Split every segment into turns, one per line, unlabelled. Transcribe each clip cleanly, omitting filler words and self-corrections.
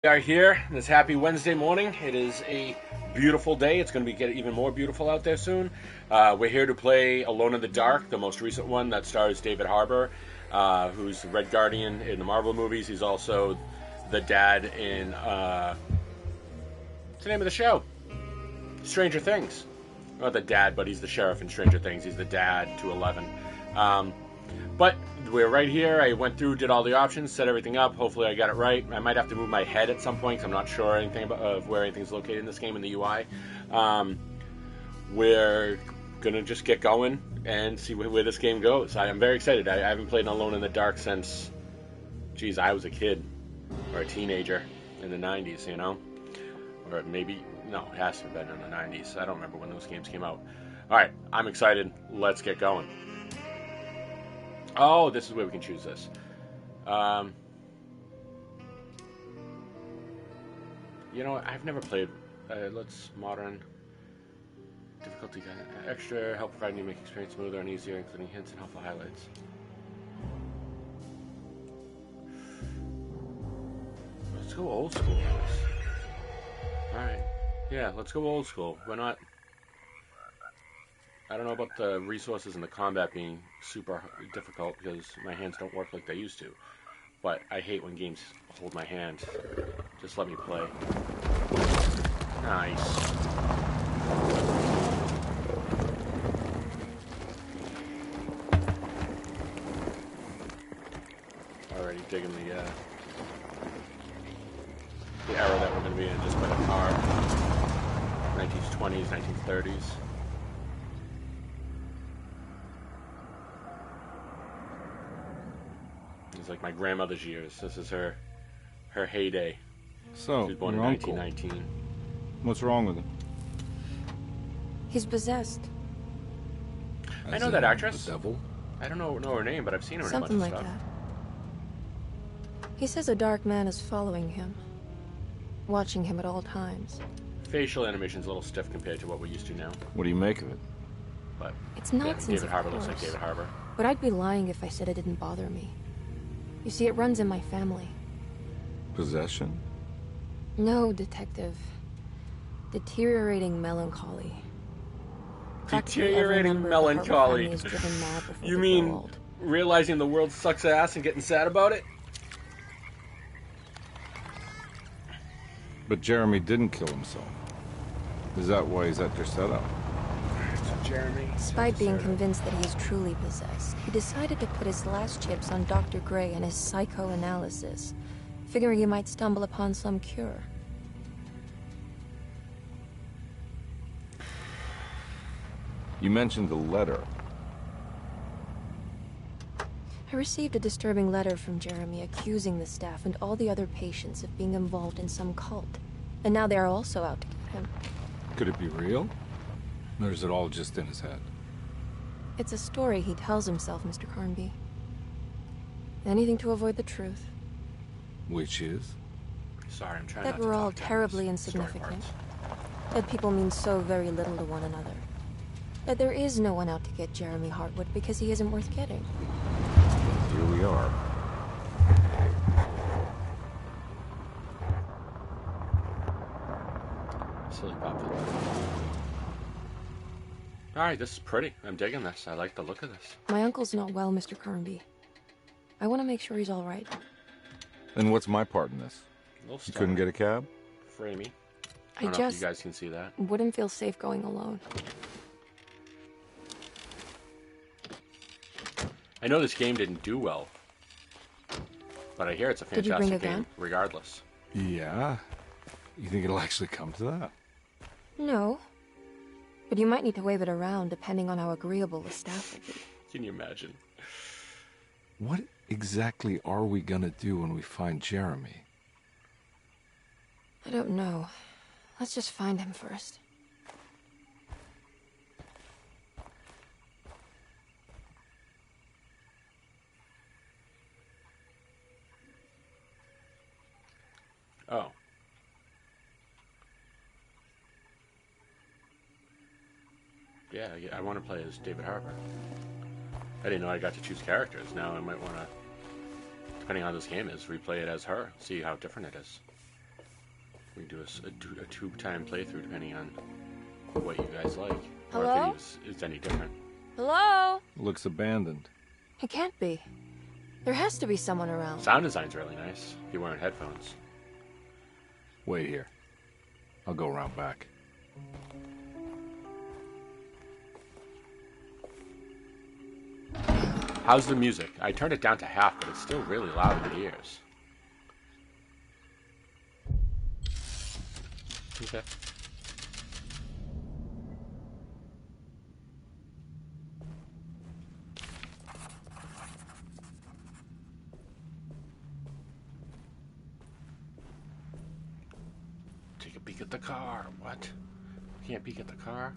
We are here this happy Wednesday morning. It is a beautiful day. It's going to be get even more beautiful out there soon. We're here to play Alone in the Dark, the most recent one that stars David Harbour, who's the Red Guardian in the Marvel movies. He's also the dad in what's the name of the show? Stranger Things. Not the dad, but he's the sheriff in Stranger Things. He's the dad to 11. But we're right here. I went through, did all the options, set everything up. Hopefully I got it right. I might have to move my head at some point because I'm not sure anything of where anything's located in this game in the UI. We're going to just get going and see where this game goes. I am very excited. I haven't played Alone in the Dark since, geez, I was a kid or a teenager in the 90s, you know? Or maybe, no, it has to have been in the 90s. I don't remember when those games came out. All right, I'm excited. Let's get going. Oh, this is where we can choose this. You know what? I've never played. Let's modern difficulty extra help providing you make experience smoother and easier, including hints and helpful highlights. Let's go old school. All right. Yeah, let's go old school. We're not. I don't know about the resources and the combat being super difficult because my hands don't work like they used to. But I hate when games hold my hand. Just let me play. Nice. Already digging the era that we're going to be in just by the car. 1920s, 1930s. It's like my grandmother's years. This is her heyday.
So,
she was born in 1919.
What's wrong with him?
He's possessed.
I know that actress.
The devil?
I don't know her name, but I've seen her in
Something
a bunch
like
of stuff.
that. He says a dark man is following him, watching him at all times.
Facial animation's a little stiff compared to what we're used to now.
What do you make of it?
But
It's
yeah,
nonsense,
David
of
Harbour
course.
looks like David Harbour.
But I'd be lying if I said it didn't bother me. You see, it runs in my family.
Possession?
No, detective. Deteriorating melancholy. Practically every
Deteriorating
member of the Harbour
melancholy.
family is driven mad before
You
they
mean
grow old.
realizing the world sucks ass and getting sad about it?
But Jeremy didn't kill himself. Is that why he's at your setup?
Jeremy.
Despite being convinced that he is truly possessed, he decided to put his last chips on Dr. Gray and his psychoanalysis, figuring he might stumble upon some cure.
You mentioned the letter.
I received a disturbing letter from Jeremy accusing the staff and all the other patients of being involved in some cult. And now they are also out to get him.
Could it be real? Or is it all just in his head?
It's a story he tells himself, Mr. Carnby. Anything to avoid the truth.
Which is?
Sorry, I'm trying
That
not to
we're all
talk down
terribly
these story
insignificant.
parts.
That people mean so very little to one another. That there is no one out to get Jeremy Hartwood because he isn't worth getting.
Here we are.
Silly puppet. Alright, this is pretty. I'm digging this. I like the look of this.
My uncle's not well, Mr. Carnby. I want to make sure he's all right.
Then what's my part in this?
A little
You couldn't get a cab?
framey. I
I
don't know if
just
you guys can see that.
wouldn't feel safe going alone.
I know this game didn't do well, but I hear it's a
Did you bring
fantastic
a
game,
gun?
regardless.
Yeah. You think it'll actually come to that?
No. But you might need to wave it around depending on how agreeable the staff will be.
Can you imagine?
What exactly are we gonna do when we find Jeremy?
I don't know. Let's just find him first.
Oh. Yeah, I want to play as David Harbour. I didn't know I got to choose characters. Now I might want to, depending on how this game is, replay it as her. See how different it is. We do a two-time playthrough depending on what you guys like.
Hello?
Or if it's any different.
Hello?
Looks abandoned.
It can't be. There has to be someone around.
Sound design's really nice. If you're wearing headphones.
Wait here. I'll go around back.
How's the music? I turned it down to half, but it's still really loud in the ears. Okay. Take a peek at the car. What? Can't peek at the car?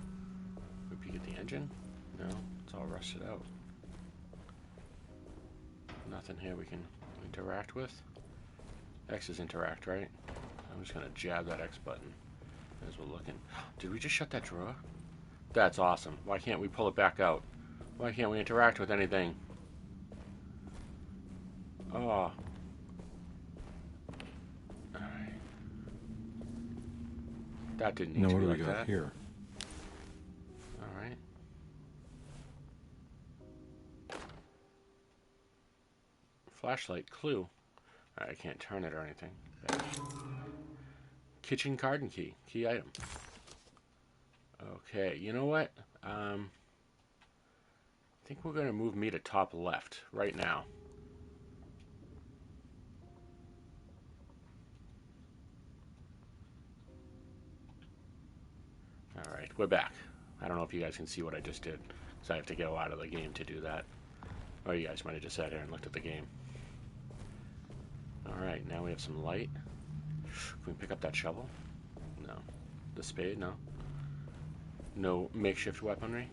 We peek at the engine? No, it's all rusted out. Nothing here we can interact with. X is interact, right? I'm just gonna jab that X button as we're looking. Did we just shut that drawer? That's awesome. Why can't we pull it back out? Why can't we interact with anything? Oh. Alright. That didn't need
Now
to
what
be
do we
like
got
that.
here?
Alright. Flashlight clue. I can't turn it or anything. Kitchen card and key. Key item. Okay, you know what? I think we're going to move me to top left right now. Alright, we're back. I don't know if you guys can see what I just did, because I have to go out of the game to do that. Or you guys might have just sat here and looked at the game. Alright, now we have some light. Can we pick up that shovel? No. The spade? No. No makeshift weaponry?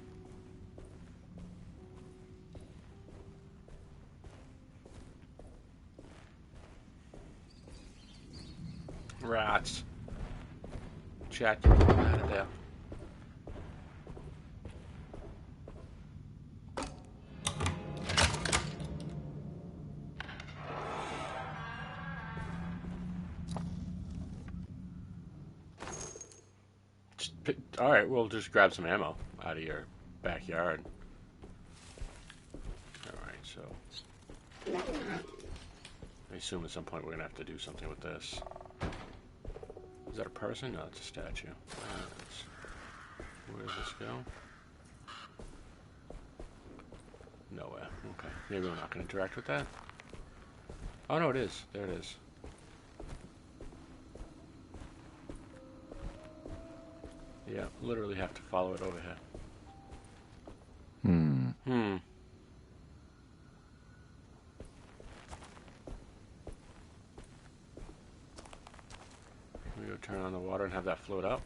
Rats. Chat, get out of there. Alright, we'll just grab some ammo out of your backyard. Alright, so I assume at some point we're going to have to do something with this. Is that a person? No, it's a statue. Where does this go? Nowhere. Okay. Maybe we're not going to interact with that? Oh, no, it is. There it is. Yeah, literally have to follow it over here. Can we go turn on the water and have that float up?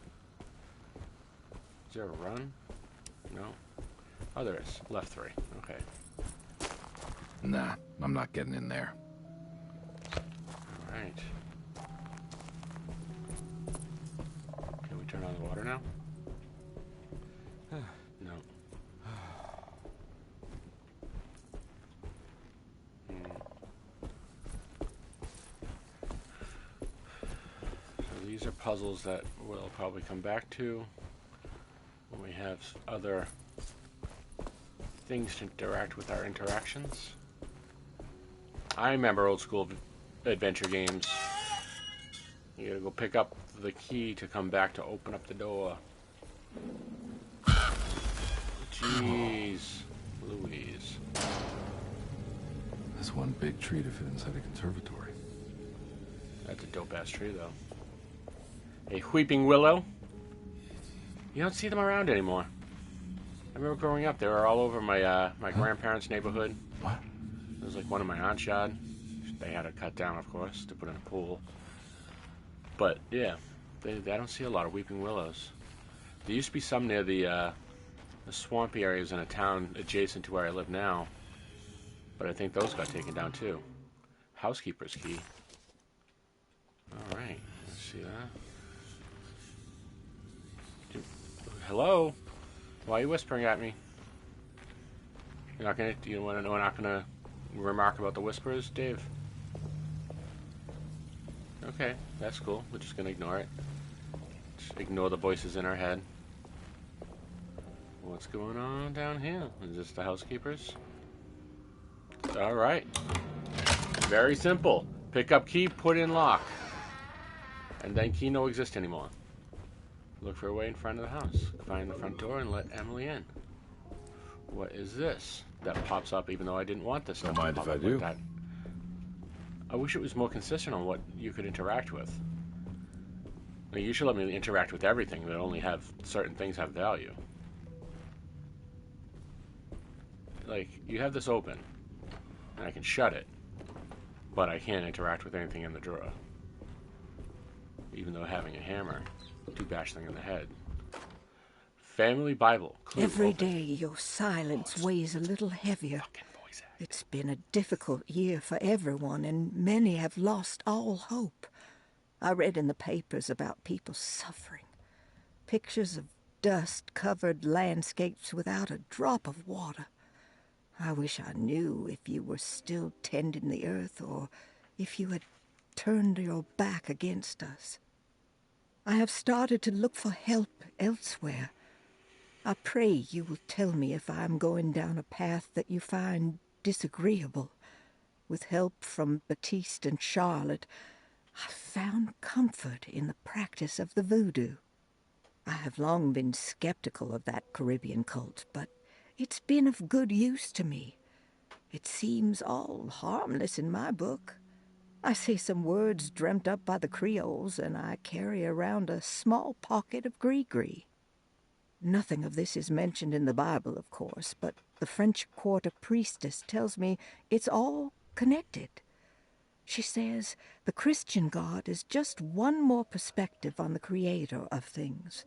Is there a run? No. Oh, there is. Left 3. Okay.
Nah, I'm not getting in there.
Alright. Can we turn on the water now? No. So these are puzzles that we'll probably come back to when we have other things to interact with our interactions. I remember old school adventure games. You gotta go pick up the key to come back to open up the door. Jeez Louise.
That's one big tree to fit inside a conservatory.
That's a dope-ass tree, though. A weeping willow. You don't see them around anymore. I remember growing up, they were all over my my grandparents' neighborhood.
What?
It was like one in my aunt's yard. They had to cut down, of course, to put in a pool. But, yeah, I don't see a lot of weeping willows. There used to be some near the swampy areas in a town adjacent to where I live now. But I think those got taken down, too. Housekeeper's key. Alright, let's see that. Hello? Why are you whispering at me? You're not gonna, we're not gonna remark about the whispers, Dave? Okay, that's cool. We're just gonna ignore it. Just ignore the voices in our head. What's going on down here? Is this the housekeepers? Alright. Very simple. Pick up key, put in lock. And then key no exist anymore. Look for a way in front of the house. Find the front door and let Emily in. What is this? That pops up even though I didn't want this stuff.
Don't mind if I do.
Like I wish it was more consistent on what you could interact with. I mean, you should let me interact with everything, but only have certain things have value. Like, you have this open, and I can shut it, but I can't interact with anything in the drawer. Even though having a hammer to bash thing in the head. Family Bible.
Every day your silence weighs a little heavier. It's been a difficult year for everyone, and many have lost all hope. I read in the papers about people suffering. Pictures of dust-covered landscapes without a drop of water. I wish I knew if you were still tending the earth or if you had turned your back against us. I have started to look for help elsewhere. I pray you will tell me if I am going down a path that you find disagreeable. With help from Baptiste and Charlotte, I found comfort in the practice of the voodoo. I have long been skeptical of that Caribbean cult, but it's been of good use to me. It seems all harmless in my book. I say some words dreamt up by the Creoles, and I carry around a small pocket of gree-gree. Nothing of this is mentioned in the Bible, of course, but the French Quarter priestess tells me it's all connected. She says the Christian God is just one more perspective on the creator of things.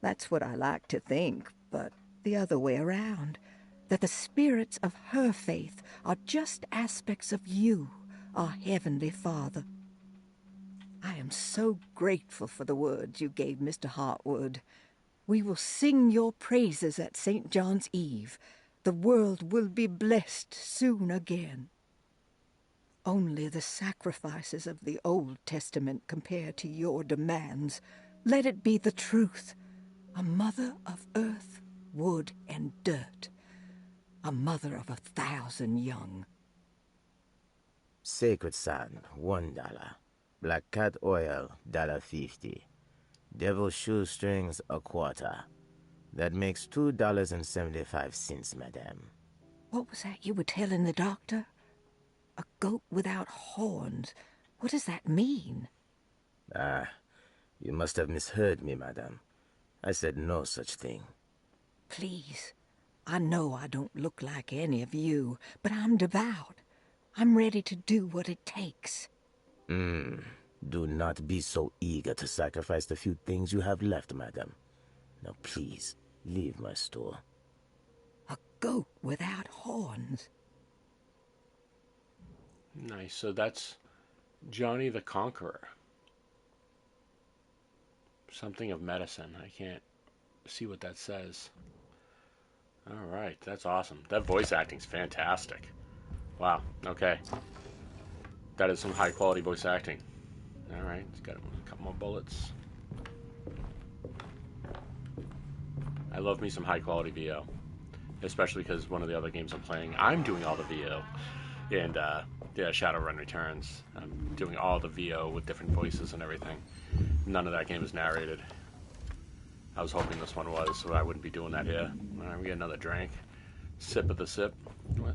That's what I like to think, but the other way around, that the spirits of her faith are just aspects of you, our Heavenly Father. I am so grateful for the words you gave Mr. Hartwood. We will sing your praises at St. John's Eve. The world will be blessed soon again. Only the sacrifices of the Old Testament compare to your demands. Let it be the truth. A mother of earth, wood, and dirt. A mother of 1,000 young.
Sacred sand, $1. Black cat oil, $1.50. Devil shoestrings, $0.25. That makes $2.75, madame.
What was that you were telling the doctor? A goat without horns. What does that mean?
You must have misheard me, madame. I said no such thing.
Please, I know I don't look like any of you, but I'm devout. I'm ready to do what it takes.
Do not be so eager to sacrifice the few things you have left, madam. Now please, leave my store.
A goat without horns.
Nice. So that's Johnny the Conqueror. Something of medicine. I can't see what that says. Alright, that's awesome. That voice acting's fantastic. Wow, okay. That is some high quality voice acting. Alright, it's got a couple more bullets. I love me some high quality VO. Especially because one of the other games I'm playing, I'm doing all the VO. And, yeah, Shadowrun Returns. I'm doing all the VO with different voices and everything. None of that game is narrated. I was hoping this one was, so I wouldn't be doing that here. Alright, we get another drink. Sip of the sip.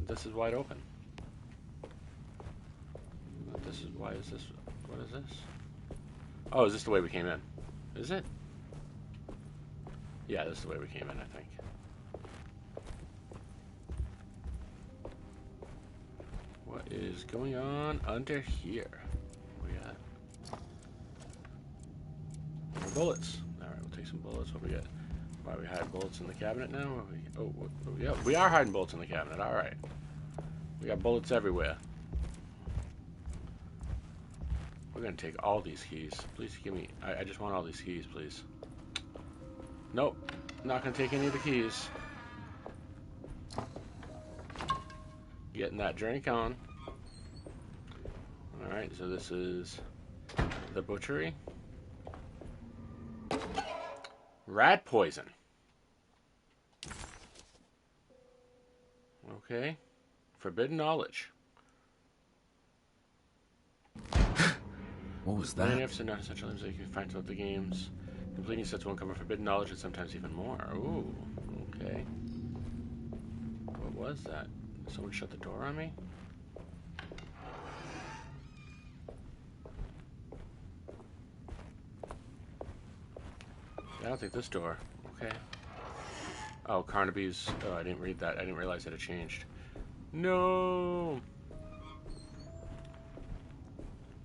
This is wide open. This is, why is this, what is this? Oh, is this the way we came in? Is it? Yeah, this is the way we came in, I think. What is going on under here? What we got? More bullets. Alright, we'll take some bullets. What we got? Why we hide bullets in the cabinet now? Yeah, we are hiding bullets in the cabinet. Alright. We got bullets everywhere. We're gonna take all these keys. Please give me... I just want all these keys, please. Nope. Not gonna take any of the keys. Getting that drink on. Alright, so this is The butchery. Rat poison. Okay. Forbidden knowledge.
What was
Many
that?
ifs are not essential items that you can find throughout the games. Completing sets will uncover forbidden knowledge and sometimes even more. Ooh, okay. What was that? Did someone shut the door on me? I don't think this door. Okay. Oh, Carnaby's. Oh, I didn't read that. I didn't realize that it changed. No!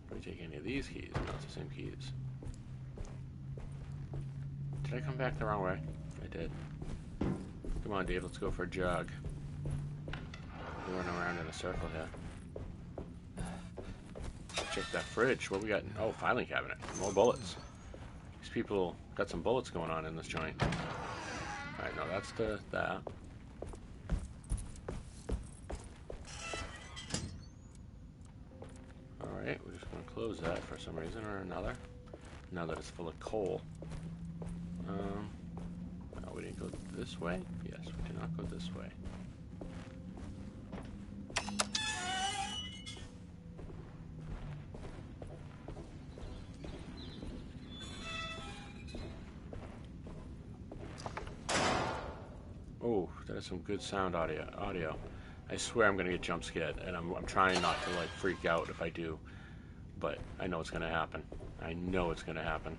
Do we take any of these keys? No, it's the same keys. Did I come back the wrong way? I did. Come on, Dave. Let's go for a jog. We're running around in a circle here. Check that fridge. What we got? Oh, filing cabinet. More bullets. These people got some bullets going on in this joint. Alright, no, that's that. Alright, we're just going to close that for some reason or another. Now that it's full of coal. Oh, we didn't go this way? Yes, we did not go this way. Oh, that is some good sound audio. I swear I'm gonna get jump scared, and I'm trying not to like freak out if I do, but I know it's gonna happen. I know it's gonna happen.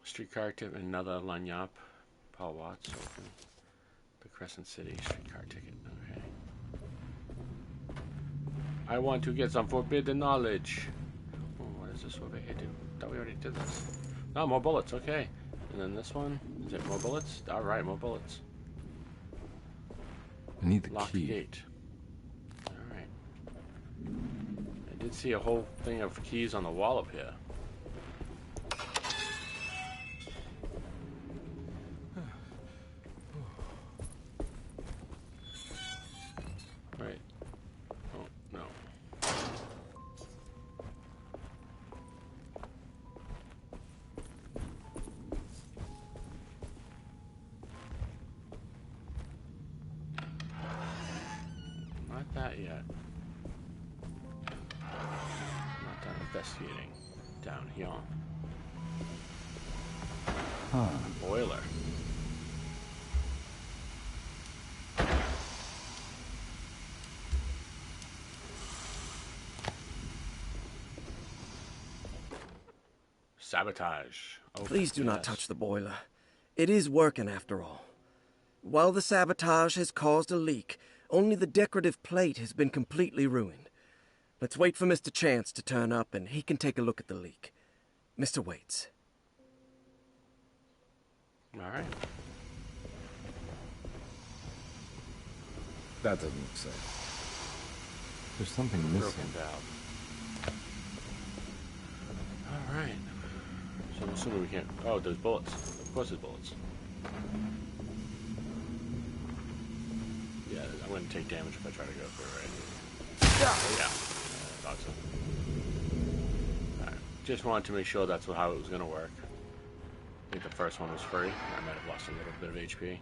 Streetcar tip, another lanyap. Paul Watts, open. The Crescent City streetcar ticket. Okay. I want to get some forbidden knowledge. Oh, what is this over here do? Thought we already did this. Oh, more bullets. Okay. And then this one. Is it more bullets? All right, more bullets.
I need the
Locked
key.
gate. All right. I did see a whole thing of keys on the wall up here. Right. Oh, no. Not that yet. Not done investigating. Down here.
Huh.
Boiler. Sabotage. Oh,
Please do not
yes.
touch the boiler. It is working after all. While the sabotage has caused a leak, only the decorative plate has been completely ruined. Let's wait for Mr. Chance to turn up and he can take a look at the leak. Mr. Waits.
All right.
That doesn't look safe. There's something missing.
Broken valve. All right. So I'm assuming we can't. Oh, there's bullets. Of course, there's bullets. Yeah, I'm going to take damage if I try to go for it, right? Yeah. I thought so. All right. Just wanted to make sure that's how it was going to work. I think the first one was free. I might have lost a little bit of HP.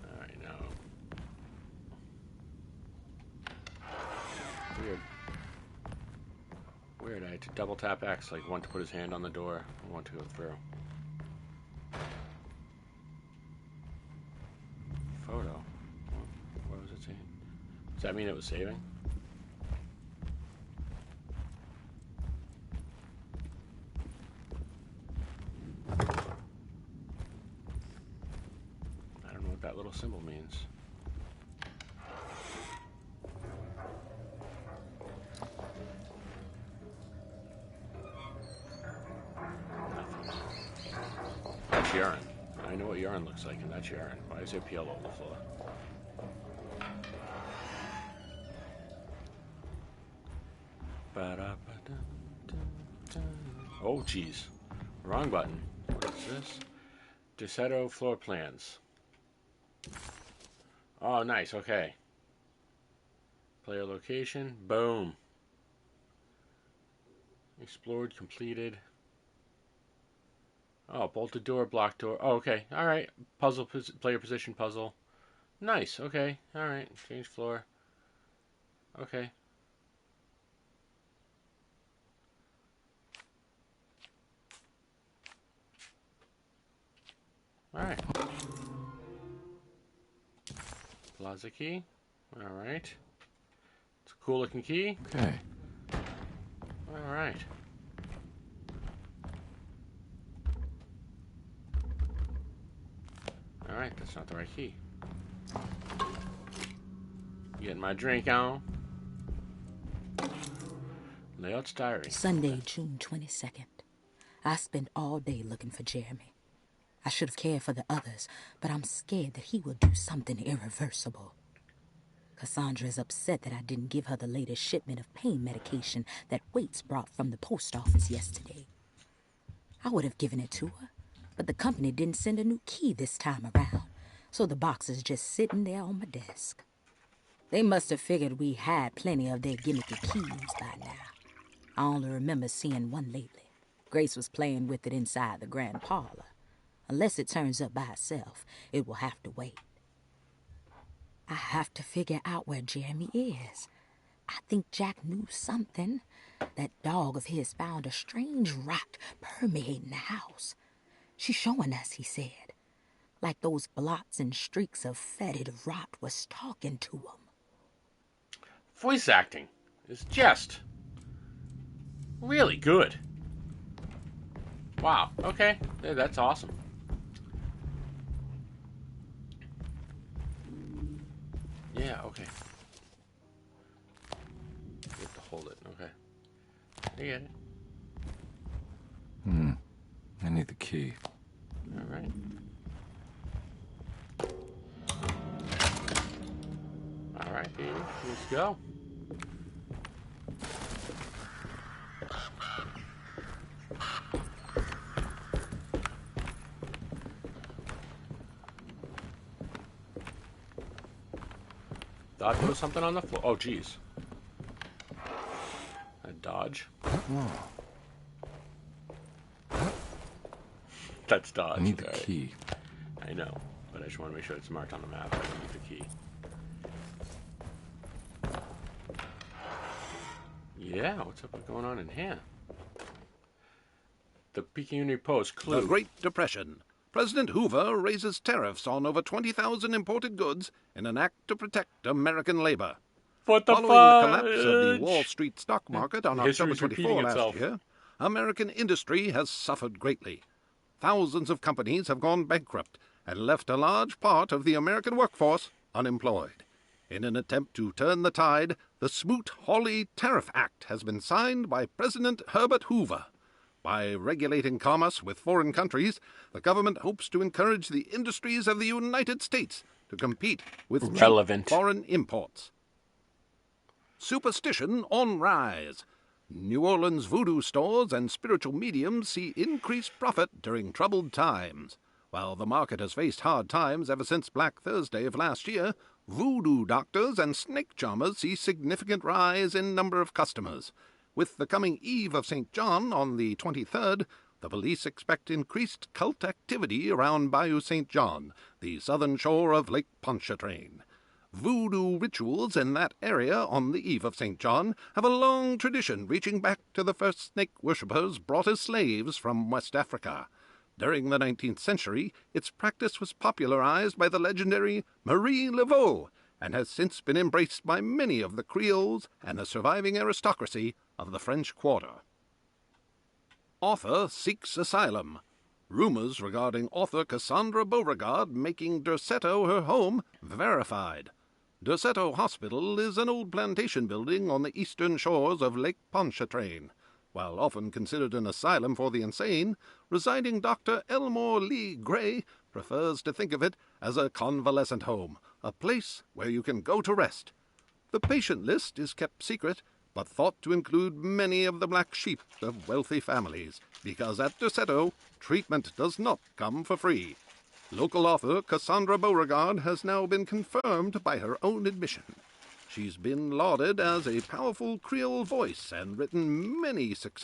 All right, now. Weird. Weird. I had to double tap X, like one to put his hand on the door, and one to go through. Photo. What was it saying? Does that mean it was saving? I don't know what that little symbol means. That's urine. I know what urine looks like, and that's urine. Why is there pee all over the floor? Oh, jeez. Wrong button. What is this? Desetto floor plans. Oh, nice. Okay. Player location. Boom. Explored, completed. Oh, bolted door, blocked door. Oh, okay. All right. Puzzle, player position puzzle. Nice. Okay. All right. Change floor. Okay. All right. Plaza key. All right. It's a cool looking key.
Okay.
All right. All right. That's not the right key. Getting my drink on. Layout's diary.
Sunday, June 22nd. I spent all day looking for Jeremy. I should have cared for the others, but I'm scared that he will do something irreversible. Cassandra is upset that I didn't give her the latest shipment of pain medication that Waits brought from the post office yesterday. I would have given it to her, but the company didn't send a new key this time around, so the box is just sitting there on my desk. They must have figured we had plenty of their gimmicky keys by now. I only remember seeing one lately. Grace was playing with it inside the grand parlor. Unless it turns up by itself, it will have to wait. I have to figure out where Jeremy is. I think Jack knew something. That dog of his found a strange rot permeating the house. She's showing us, he said. Like those blots and streaks of fetid rot was talking to him.
Voice acting is just really good. Wow. Okay. Yeah, that's awesome. Yeah, okay. You have to hold it, okay. I get it.
I need the key.
Alright. Alright, baby. Let's go. Thought there was something on the floor. Oh, jeez. A dodge. That's dodge.
I need the
right?
key.
I know, but I just want to make sure it's marked on the map. I need the key. Yeah, what's up? What's going on in here? The Peking Post clue.
The Great Depression. President Hoover raises tariffs on over 20,000 imported goods in an act to protect American labor.
What the
Following the collapse of the Wall Street stock market on October 24 last year, American industry has suffered greatly. Thousands of companies have gone bankrupt and left a large part of the American workforce unemployed. In an attempt to turn the tide, the Smoot-Hawley Tariff Act has been signed by President Herbert Hoover. By regulating commerce with foreign countries, the government hopes to encourage the industries of the United States to compete with cheap foreign imports. Superstition on rise. New Orleans voodoo stores and spiritual mediums see increased profit during troubled times. While the market has faced hard times ever since Black Thursday of last year, voodoo doctors and snake charmers see significant rise in number of customers. With the coming eve of St. John on the 23rd, the police expect increased cult activity around Bayou St. John, the southern shore of Lake Pontchartrain. Voodoo rituals in that area on the eve of St. John have a long tradition reaching back to the first snake worshippers brought as slaves from West Africa. During the 19th century, its practice was popularized by the legendary Marie Laveau, and has since been embraced by many of the Creoles and the surviving aristocracy of the French Quarter. Author seeks asylum. Rumors regarding author Cassandra Beauregard making Derceto her home verified. Derceto Hospital is an old plantation building on the eastern shores of Lake Pontchartrain. While often considered an asylum for the insane, residing Dr. Elmore Lee Gray prefers to think of it as a convalescent home, a place where you can go to rest. The patient list is kept secret, but thought to include many of the black sheep of wealthy families, because at Derceto, treatment does not come for free. Local author Cassandra Beauregard has now been confirmed by her own admission. She's been lauded as a powerful Creole voice and written many successful